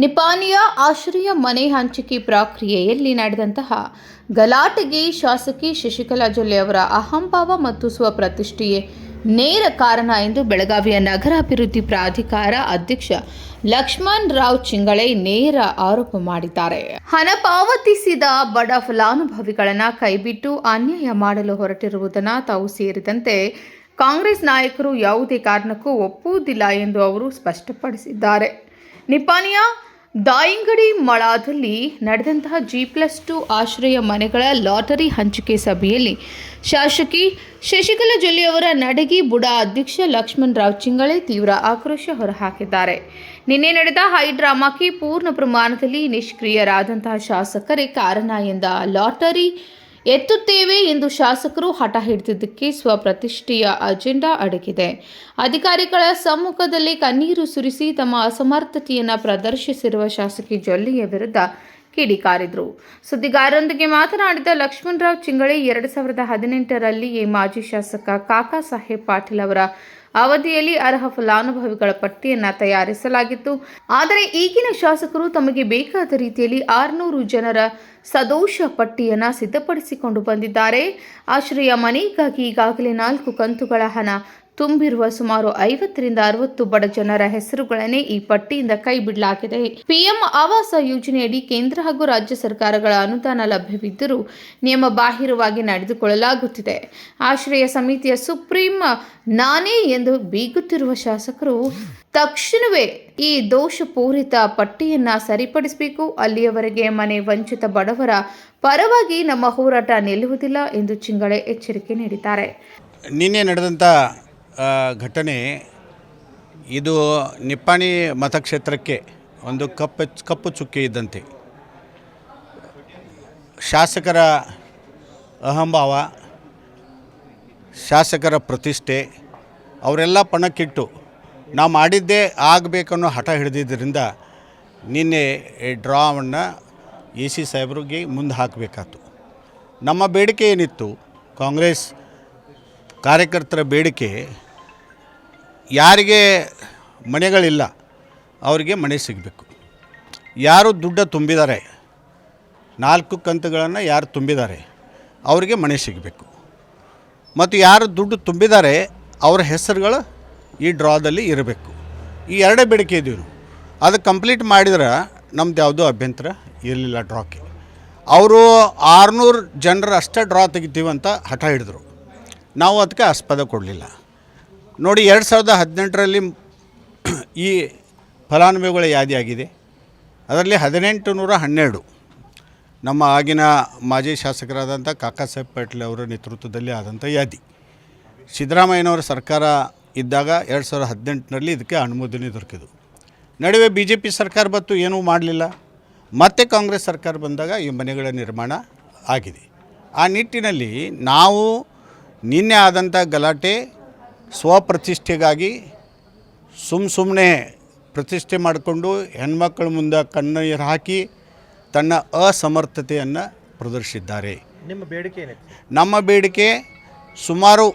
ನಿಪಾನಿಯ ಆಶ್ರಯ ಮನೆ ಹಂಚಿಕೆ ಪ್ರಕ್ರಿಯೆಯಲ್ಲಿ ನಡೆದಂತಹ ಗಲಾಟೆಗೆ ಶಾಸಕಿ ಶಶಿಕಲಾ ಜೊಲ್ಲೆ ಅವರ ಅಹಂಭಾವ ಮತ್ತು ಸ್ವಪ್ರತಿಷ್ಠೆಯೇ ನೇರ ಕಾರಣ ಎಂದು ಬೆಳಗಾವಿಯ ನಗರಾಭಿವೃದ್ಧಿ ಪ್ರಾಧಿಕಾರ ಅಧ್ಯಕ್ಷ ಲಕ್ಷ್ಮಣ್ ರಾವ್ ಚಿಂಗಳೆ ನೇರ ಆರೋಪ ಮಾಡಿದ್ದಾರೆ. ಹಣ ಪಾವತಿಸಿದ ಬಡ ಫಲಾನುಭವಿಗಳನ್ನು ಕೈಬಿಟ್ಟು ಅನ್ಯಾಯ ಮಾಡಲು ಹೊರಟಿರುವುದನ್ನು ತಾವು ಸೇರಿದಂತೆ ಕಾಂಗ್ರೆಸ್ ನಾಯಕರು ಯಾವುದೇ ಕಾರಣಕ್ಕೂ ಒಪ್ಪುವುದಿಲ್ಲ ಎಂದು ಅವರು ಸ್ಪಷ್ಟಪಡಿಸಿದ್ದಾರೆ. ನಿಪಾನಿಯ ದಾಯಿಂಗಡಿ ಮಳಾದಲ್ಲಿ ನಡೆದಂತಹ G+2 ಆಶ್ರಯ ಮನೆಗಳ ಲಾಟರಿ ಹಂಚಿಕೆ ಸಭೆಯಲ್ಲಿ ಶಾಸಕಿ ಶಶಿಕಲಾ ಜೊಲ್ಲೆ ಅವರ ನಡಗಿ ಬುಡ ಅಧ್ಯಕ್ಷ ಲಕ್ಷ್ಮಣ್ ರಾವ್ ಚಿಂಗಳೆ ತೀವ್ರ ಆಕ್ರೋಶ ಹೊರಹಾಕಿದ್ದಾರೆ. ನಿನ್ನೆ ನಡೆದ ಹೈ ಡ್ರಾಮಾಕ್ಕೆ ಪೂರ್ಣ ಪ್ರಮಾಣದಲ್ಲಿ ನಿಷ್ಕ್ರಿಯರಾದಂತಹ ಶಾಸಕರೇ ಕಾರಣ ಎಂದ ಲಾಟರಿ ಎತ್ತುತ್ತೇವೆ ಎಂದು ಶಾಸಕರು ಹಠ ಹಿಡಿದಿದ್ದಕ್ಕೆ ಸ್ವಪ್ರತಿಷ್ಠೆಯ ಅಜೆಂಡಾ ಅಡಗಿದೆ. ಅಧಿಕಾರಿಗಳ ಸಮ್ಮುಖದಲ್ಲಿ ಕಣ್ಣೀರು ಸುರಿಸಿ ತಮ್ಮ ಅಸಮರ್ಥತೆಯನ್ನು ಪ್ರದರ್ಶಿಸಿರುವ ಶಾಸಕಿ ಜೊಲ್ಲೆಯ ವಿರುದ್ಧ ಕಿಡಿಕಾರಿದರು. ಸುದ್ದಿಗಾರರೊಂದಿಗೆ ಮಾತನಾಡಿದ ಲಕ್ಷ್ಮಣ್ ರಾವ್ ಚಿಂಗಳೆ 2018ರಲ್ಲಿ ಮಾಜಿ ಶಾಸಕ ಕಾಕಾ ಸಾಹೇಬ್ ಪಾಟೀಲ್ ಅವರ ಅವಧಿಯಲ್ಲಿ ಅರ್ಹ ಫಲಾನುಭವಿಗಳ ಪಟ್ಟಿಯನ್ನು ತಯಾರಿಸಲಾಗಿತ್ತು. ಆದರೆ ಈಗಿನ ಶಾಸಕರು ತಮಗೆ ಬೇಕಾದ ರೀತಿಯಲ್ಲಿ 600 ಜನರ ಸದೋಷ ಪಟ್ಟಿಯನ್ನು ಸಿದ್ಧಪಡಿಸಿಕೊಂಡು ಬಂದಿದ್ದಾರೆ. ಆಶ್ರಯ ಮನೆಗಾಗಿ ಈಗಾಗಲೇ 4 ಕಂತುಗಳ ಹಣ ತುಂಬಿರುವ ಸುಮಾರು 50ರಿಂದ 60 ಬಡ ಜನರ ಹೆಸರುಗಳನ್ನೇ ಈ ಪಟ್ಟಿಯಿಂದ ಕೈಬಿಡಲಾಗಿದೆ. ಪಿಎಂ ಆವಾಸ ಯೋಜನೆಯಡಿ ಕೇಂದ್ರ ಹಾಗೂ ರಾಜ್ಯ ಸರ್ಕಾರಗಳ ಅನುದಾನ ಲಭ್ಯವಿದ್ದರೂ ನಿಯಮ ಬಾಹಿರವಾಗಿ ನಡೆದುಕೊಳ್ಳಲಾಗುತ್ತಿದೆ. ಆಶ್ರಯ ಸಮಿತಿಯ ಸುಪ್ರೀಂ ನಾನೇ ಎಂದು ಬೀಗುತ್ತಿರುವ ಶಾಸಕರು ತಕ್ಷಣವೇ ಈ ದೋಷಪೂರಿತ ಪಟ್ಟಿಯನ್ನು ಸರಿಪಡಿಸಬೇಕು. ಅಲ್ಲಿಯವರೆಗೆ ಮನೆ ವಂಚಿತ ಬಡವರ ಪರವಾಗಿ ನಮ್ಮ ಹೋರಾಟ ನಿಲ್ಲುವುದಿಲ್ಲ ಎಂದು ಚಿಂಗಳೆ ಎಚ್ಚರಿಕೆ ನೀಡಿದ್ದಾರೆ. ನಿನ್ನೆ ನಡೆದಂಥ ಘಟನೆ ಇದು ನಿಪ್ಪಾಣಿ ಮತಕ್ಷೇತ್ರಕ್ಕೆ ಒಂದು ಕಪ್ಪು ಚುಕ್ಕೆ ಇದ್ದಂತೆ. ಶಾಸಕರ ಅಹಂಭಾವ, ಶಾಸಕರ ಪ್ರತಿಷ್ಠೆ ಅವರೆಲ್ಲ ಪಣಕ್ಕಿಟ್ಟು ನಾವು ಮಾಡಿದ್ದೇ ಆಗಬೇಕನ್ನೋ ಹಠ ಹಿಡಿದಿದ್ದರಿಂದ ನಿನ್ನೆ ಡ್ರಾವನ್ನು AC ಸಾಹೇಬ್ರಿಗೆ ಮುಂದೆ ಹಾಕಬೇಕಾಯ್ತು. ನಮ್ಮ ಬೇಡಿಕೆ ಏನಿತ್ತು, ಕಾಂಗ್ರೆಸ್ ಕಾರ್ಯಕರ್ತರ ಬೇಡಿಕೆ, ಯಾರಿಗೆ ಮನೆಗಳಿಲ್ಲ ಅವರಿಗೆ ಮನೆ ಸಿಗಬೇಕು. ಯಾರು ದುಡ್ಡು ತುಂಬಿದ್ದಾರೆ, 4 ಕಂತುಗಳನ್ನು ಯಾರು ತುಂಬಿದ್ದಾರೆ ಅವರಿಗೆ ಮನೆ ಸಿಗಬೇಕು. ಮತ್ತು ಯಾರು ದುಡ್ಡು ತುಂಬಿದ್ದಾರೆ ಅವರ ಹೆಸರುಗಳು ಈ ಡ್ರಾದಲ್ಲಿ ಇರಬೇಕು. ಈ ಎರಡೇ ಬೇಡಿಕೆ ಇದ್ದೀವಿ. ಅದು ಕಂಪ್ಲೀಟ್ ಮಾಡಿದ್ರೆ ನಮ್ದು ಯಾವುದೂ ಅಭ್ಯಂತರ ಇರಲಿಲ್ಲ ಡ್ರಾಕ್ಕೆ. ಅವರು 600 ಜನರ ಅಷ್ಟೇ ಡ್ರಾ ತೆಗಿತೀವಿ ಅಂತ ಹಠ ಹಿಡಿದ್ರು. ನಾವು ಅದಕ್ಕೆ ಆಸ್ಪದ ಕೊಡಲಿಲ್ಲ. ನೋಡಿ, 2018ರಲ್ಲಿ ಈ ಫಲಾನುಭವಿಗಳ ಯಾದಿಯಾಗಿದೆ. ಅದರಲ್ಲಿ 1812 ನಮ್ಮ ಆಗಿನ ಮಾಜಿ ಶಾಸಕರಾದಂಥ ಕಾಕಾ ಸಾಹೇಬ್ ಪಾಟೀಲ್ ಅವರ ನೇತೃತ್ವದಲ್ಲಿ ಆದಂಥ ಯಾದಿ. ಸಿದ್ದರಾಮಯ್ಯನವರ ಸರ್ಕಾರ ಇದ್ದಾಗ 2018ರಲ್ಲಿ ಇದಕ್ಕೆ ಅನುಮೋದನೆ ದೊರಕಿದ್ದು. ನಡುವೆ BJP ಸರ್ಕಾರ ಬಂತು, ಏನೂ ಮಾಡಲಿಲ್ಲ. ಮತ್ತೆ ಕಾಂಗ್ರೆಸ್ ಸರ್ಕಾರ ಬಂದಾಗ ಈ ಮನೆಗಳ ನಿರ್ಮಾಣ ಆಗಿದೆ. ಆ ನಿಟ್ಟಿನಲ್ಲಿ ನಾವು ನಿನ್ನೆ ಆದಂಥ ಗಲಾಟೆ ಸ್ವಪ್ರತಿಷ್ಠೆಗಾಗಿ ಸುಮ್ಮನೆ ಪ್ರತಿಷ್ಠೆ ಮಾಡಿಕೊಂಡು ಹೆಣ್ಮಕ್ಳ ಮುಂದೆ ಕಣ್ಣೀರು ಹಾಕಿ ತನ್ನ ಅಸಮರ್ಥತೆಯನ್ನು ಪ್ರದರ್ಶಿಸಿದ್ದಾರೆ. ನಮ್ಮ ಬೇಡಿಕೆ ಸುಮಾರು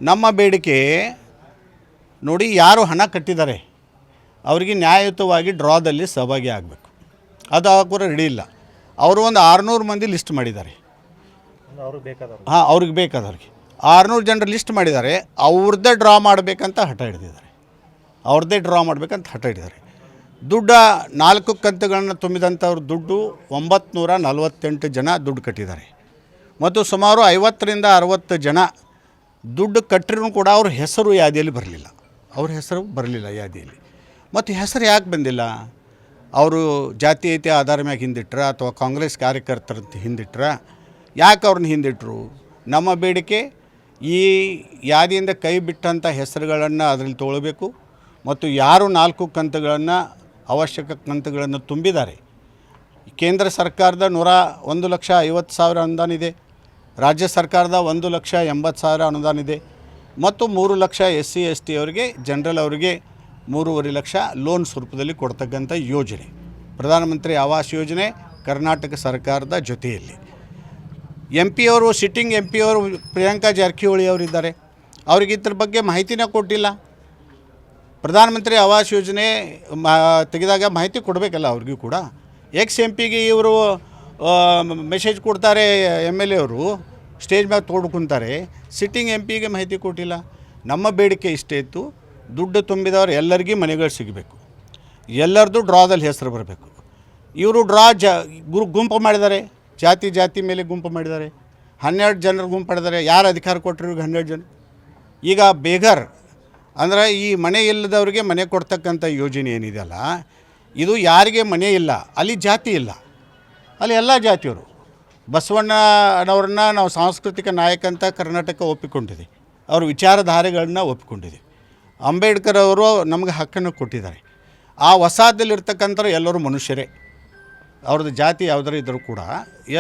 ನಮ್ಮ ಬೇಡಿಕೆ ನೋಡಿ, ಯಾರು ಹಣ ಕಟ್ಟಿದ್ದಾರೆ ಅವರಿಗೆ ನ್ಯಾಯಯುತವಾಗಿ ಡ್ರಾದಲ್ಲಿ ಸಹಭಾಗಿ ಆಗಬೇಕು. ಅದು ಕೂಡ ರೆಡಿ ಇಲ್ಲ. ಅವರು ಒಂದು 600 ಮಂದಿ ಲಿಸ್ಟ್ ಮಾಡಿದ್ದಾರೆ. ಅವ್ರಿಗೆ ಬೇಕಾದವ್ರಿಗೆ 600 ಜನರ ಲಿಸ್ಟ್ ಮಾಡಿದ್ದಾರೆ. ಅವ್ರದ್ದೇ ಡ್ರಾ ಮಾಡಬೇಕಂತ ಹಠ ಹಿಡಿದಿದ್ದಾರೆ. ದುಡ್ಡು 4 ಕಂತುಗಳನ್ನು ತುಂಬಿದಂಥವ್ರ ದುಡ್ಡು 948 ಜನ ದುಡ್ಡು ಕಟ್ಟಿದ್ದಾರೆ. ಮತ್ತು ಸುಮಾರು 50ರಿಂದ 60 ಜನ ದುಡ್ಡು ಕಟ್ಟಿರೂ ಕೂಡ ಅವ್ರ ಹೆಸರು ಯಾದಿಯಲ್ಲಿ ಬರಲಿಲ್ಲ ಯಾದಿಯಲ್ಲಿ. ಮತ್ತು ಹೆಸರು ಯಾಕೆ ಬಂದಿಲ್ಲ? ಅವರು ಜಾತೀಯತೆ ಆಧಾರ ಮ್ಯಾಗ ಹಿಂದಿಟ್ರ ಅಥವಾ ಕಾಂಗ್ರೆಸ್ ಕಾರ್ಯಕರ್ತರಂತ ಹಿಂದಿಟ್ರ? ಯಾಕೆ ಅವ್ರನ್ನ ಹಿಂದಿಟ್ರು? ನಮ್ಮ ಬೇಡಿಕೆ ಈ ಯಾದಿಯಿಂದ ಕೈ ಬಿಟ್ಟಂಥ ಹೆಸರುಗಳನ್ನು ಅದರಲ್ಲಿ ತೊಗೊಳ್ಬೇಕು. ಮತ್ತು ಯಾರು 4 ಕಂತುಗಳನ್ನು ಅವಶ್ಯಕ ಕಂತುಗಳನ್ನು ತುಂಬಿದ್ದಾರೆ, ಕೇಂದ್ರ ಸರ್ಕಾರದ 1,50,000 ಅನುದಾನ ಇದೆ, ರಾಜ್ಯ ಸರ್ಕಾರದ 1,80,000 ಅನುದಾನ ಇದೆ, ಮತ್ತು 3 ಲಕ್ಷ SC ST ಅವರಿಗೆ, ಜನರಲ್ ಅವರಿಗೆ 3.5 ಲಕ್ಷ ಲೋನ್ ಸ್ವರೂಪದಲ್ಲಿ ಕೊಡ್ತಕ್ಕಂಥ ಯೋಜನೆ, ಪ್ರಧಾನಮಂತ್ರಿ ಆವಾಸ್ ಯೋಜನೆ ಕರ್ನಾಟಕ ಸರ್ಕಾರದ ಜೊತೆಯಲ್ಲಿ. ಸಿಟ್ಟಿಂಗ್ MP ಅವರು ಪ್ರಿಯಾಂಕಾ ಜಾರಕಿಹೊಳಿ ಅವರಿದ್ದಾರೆ. ಅವ್ರಿಗೆ ಇದ್ರ ಬಗ್ಗೆ ಮಾಹಿತಿನ ಕೊಟ್ಟಿಲ್ಲ. ಪ್ರಧಾನಮಂತ್ರಿ ಆವಾಸ್ ಯೋಜನೆ ತೆಗೆದಾಗ ಮಾಹಿತಿ ಕೊಡಬೇಕಲ್ಲ ಅವ್ರಿಗೂ ಕೂಡ. ಎಕ್ಸ್-MP-ಗೆ ಇವರು ಮೆಸೇಜ್ ಕೊಡ್ತಾರೆ, MLA ಅವರು ಸ್ಟೇಜ್ ಮೇಲೆ ತೋಡ್ಕೊತಾರೆ, ಸಿಟ್ಟಿಂಗ್ MP-ಗೆ ಮಾಹಿತಿ ಕೊಟ್ಟಿಲ್ಲ. ನಮ್ಮ ಬೇಡಿಕೆ ಇಷ್ಟೇ ಇತ್ತು, ದುಡ್ಡು ತುಂಬಿದವರು ಎಲ್ಲರಿಗೂ ಮನೆಗಳು ಸಿಗಬೇಕು, ಎಲ್ಲರದ್ದು ಡ್ರಾದಲ್ಲಿ ಹೆಸರು ಬರಬೇಕು. ಇವರು ಡ್ರಾ ಗುಂಪು ಮಾಡಿದ್ದಾರೆ, ಜಾತಿ ಮೇಲೆ ಗುಂಪು ಮಾಡಿದ್ದಾರೆ, 12 ಜನರು ಗುಂಪು ಮಾಡಿದ್ದಾರೆ. ಯಾರು ಅಧಿಕಾರ ಕೊಟ್ಟರು ಇವ್ರಿಗೆ 12 ಜನ? ಈಗ ಬೇಗರ್ ಅಂದರೆ ಈ ಮನೆ ಇಲ್ಲದವ್ರಿಗೆ ಮನೆ ಕೊಡ್ತಕ್ಕಂಥ ಯೋಜನೆ ಏನಿದೆಯಲ್ಲ, ಇದು ಯಾರಿಗೆ ಮನೆ ಇಲ್ಲ ಅಲ್ಲಿ ಜಾತಿ ಇಲ್ಲ, ಅಲ್ಲಿ ಎಲ್ಲ ಜಾತಿಯವರು. ಬಸವಣ್ಣನವ್ರನ್ನ ನಾವು ಸಾಂಸ್ಕೃತಿಕ ನಾಯಕ ಅಂತ ಕರ್ನಾಟಕ ಒಪ್ಪಿಕೊಂಡಿದೆ, ಅವ್ರ ವಿಚಾರಧಾರೆಗಳನ್ನ ಒಪ್ಪಿಕೊಂಡಿದೆ. ಅಂಬೇಡ್ಕರ್ ಅವರು ನಮಗೆ ಹಕ್ಕನ್ನು ಕೊಟ್ಟಿದ್ದಾರೆ. ಆ ವಸಾಹದಲ್ಲಿರ್ತಕ್ಕಂಥವ್ರು ಎಲ್ಲರೂ ಮನುಷ್ಯರೇ, ಅವ್ರದ್ದು ಜಾತಿ ಯಾವುದರ ಇದ್ದರೂ ಕೂಡ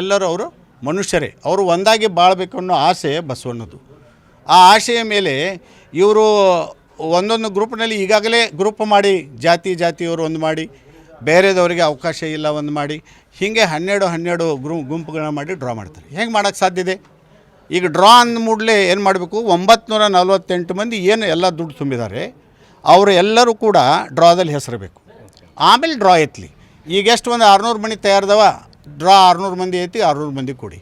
ಎಲ್ಲರೂ ಅವರು ಮನುಷ್ಯರೇ, ಅವರು ಒಂದಾಗಿ ಬಾಳಬೇಕು ಅನ್ನೋ ಆಸೆ ಬಸವಣ್ಣದು. ಆ ಆಶೆಯ ಮೇಲೆ ಇವರು ಒಂದೊಂದು ಗ್ರೂಪ್ನಲ್ಲಿ ಈಗಾಗಲೇ ಗ್ರೂಪ್ ಮಾಡಿ ಜಾತಿಯವರು ಒಂದು ಮಾಡಿ, ಬೇರೆದವರಿಗೆ ಅವಕಾಶ ಇಲ್ಲ ಒಂದು ಮಾಡಿ, ಹೀಗೆ 12 ಗುಂಪುಗಳನ್ನ ಮಾಡಿ ಡ್ರಾ ಮಾಡ್ತಾರೆ. ಹೆಂಗೆ ಮಾಡೋಕ್ಕೆ ಸಾಧ್ಯ ಇದೆ? ಈಗ ಡ್ರಾ ಅಂದ ಮೂಡಲೇ ಏನು ಮಾಡಬೇಕು, 948 ಮಂದಿ ಏನು ಎಲ್ಲ ದುಡ್ಡು ತುಂಬಿದ್ದಾರೆ ಅವರು ಎಲ್ಲರೂ ಕೂಡ ಡ್ರಾದಲ್ಲಿ ಹೆಸರಬೇಕು. ಆಮೇಲೆ ಡ್ರಾ ಎತ್ತಲಿ. ಈಗ ಎಷ್ಟು ಒಂದು 600 ಮನೆ ತಯಾರದವ, ಡ್ರಾ 600 ಮಂದಿ ಐತಿ, 600 ಮಂದಿ ಕೊಡಿ.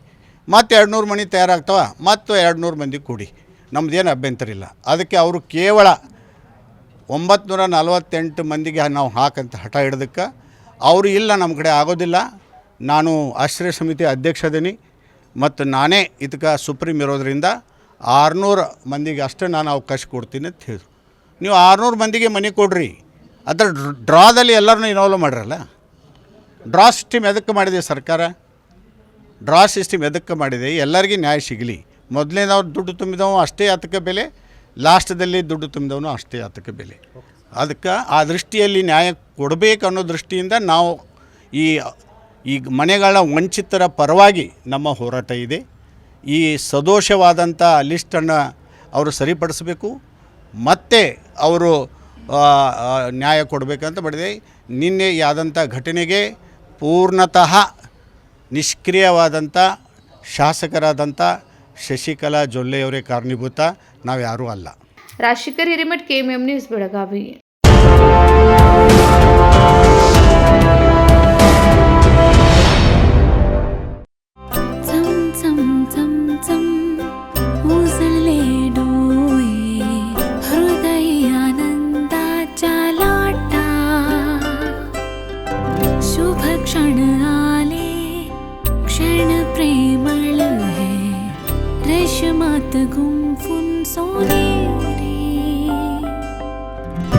ಮತ್ತು 200 ಮನೆ ತಯಾರಾಗ್ತವ, ಮತ್ತು 200 ಮಂದಿ ಕೊಡಿ, ನಮ್ಮದೇನು ಅಭ್ಯಂತರ ಇಲ್ಲ. ಅದಕ್ಕೆ ಅವರು ಕೇವಲ 948 ಮಂದಿಗೆ ನಾವು ಹಾಕಂತ ಹಠ ಹಿಡ್ದಕ್ಕೆ ಅವರು ಇಲ್ಲ, ನಮ್ಮ ಕಡೆ ಆಗೋದಿಲ್ಲ, ನಾನು ಆಶ್ರಯ ಸಮಿತಿ ಅಧ್ಯಕ್ಷ ಅದೀನಿ ಮತ್ತು ನಾನೇ ಇದಕ್ಕೆ ಸುಪ್ರೀಂ ಇರೋದರಿಂದ 600 ಮಂದಿಗೆ ಅಷ್ಟೇ ನಾನು ಅವಕಾಶ ಕೊಡ್ತೀನಿ ಅಂತ ಹೇಳಿದ್ರು. ನೀವು 600 ಮಂದಿಗೆ ಮನೆ ಕೊಡ್ರಿ, ಅದರ ಡ್ರಾದಲ್ಲಿ ಎಲ್ಲರನ್ನೂ ಇನ್ವಾಲ್ವ್ ಮಾಡಿರಲ್ಲ. ಡ್ರಾ ಸಿಸ್ಟಮ್ ಎದಕ್ಕೆ ಮಾಡಿದೆ ಸರ್ಕಾರ? ಡ್ರಾ ಸಿಸ್ಟಮ್ ಎದಕ್ಕೆ ಮಾಡಿದೆ? ಎಲ್ಲರಿಗೂ ನ್ಯಾಯ ಸಿಗಲಿ. ಮೊದಲನೇದವ್ರು ದುಡ್ಡು ತುಂಬಿದವ ಅಷ್ಟೇ ಅದಕ್ಕೆ ಬೆಲೆ, ಲಾಸ್ಟದಲ್ಲಿ ದುಡ್ಡು ತುಂಬಿದವನು ಅಷ್ಟೇ ಅದಕ್ಕೆ ಬೆಲೆ. ಅದಕ್ಕೆ ಆ ದೃಷ್ಟಿಯಲ್ಲಿ ನ್ಯಾಯ ಕೊಡಬೇಕು ಅನ್ನೋ ದೃಷ್ಟಿಯಿಂದ ನಾವು ಈ ಮನೆಗಳ ವಂಚಿತರ ಪರವಾಗಿ ನಮ್ಮ ಹೋರಾಟ ಇದೆ. ಈ ಸದೋಷವಾದಂಥ ಲಿಸ್ಟನ್ನು ಅವರು ಸರಿಪಡಿಸಬೇಕು, ಮತ್ತು ಅವರು ನ್ಯಾಯ ಕೊಡಬೇಕಂತ ಮಾಡಿದೆ. ನಿನ್ನೆ ಆದಂಥ ಘಟನೆಗೆ ಪೂರ್ಣತಃ ನಿಷ್ಕ್ರಿಯವಾದಂಥ ಶಾಸಕರಾದಂಥ ಶಶಿಕಲಾ ಜೊಲ್ಲೆಯವರೇ ಕಾರಣೀಭೂತ, ನಾವು ಯಾರೂ ಅಲ್ಲ. Rajashekhar Hiremath, KMM news, Belagavi.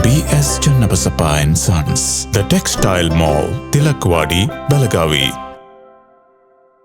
BS Channabasappa and Sons, The Textile Mall, Tilakwadi, Belagavi.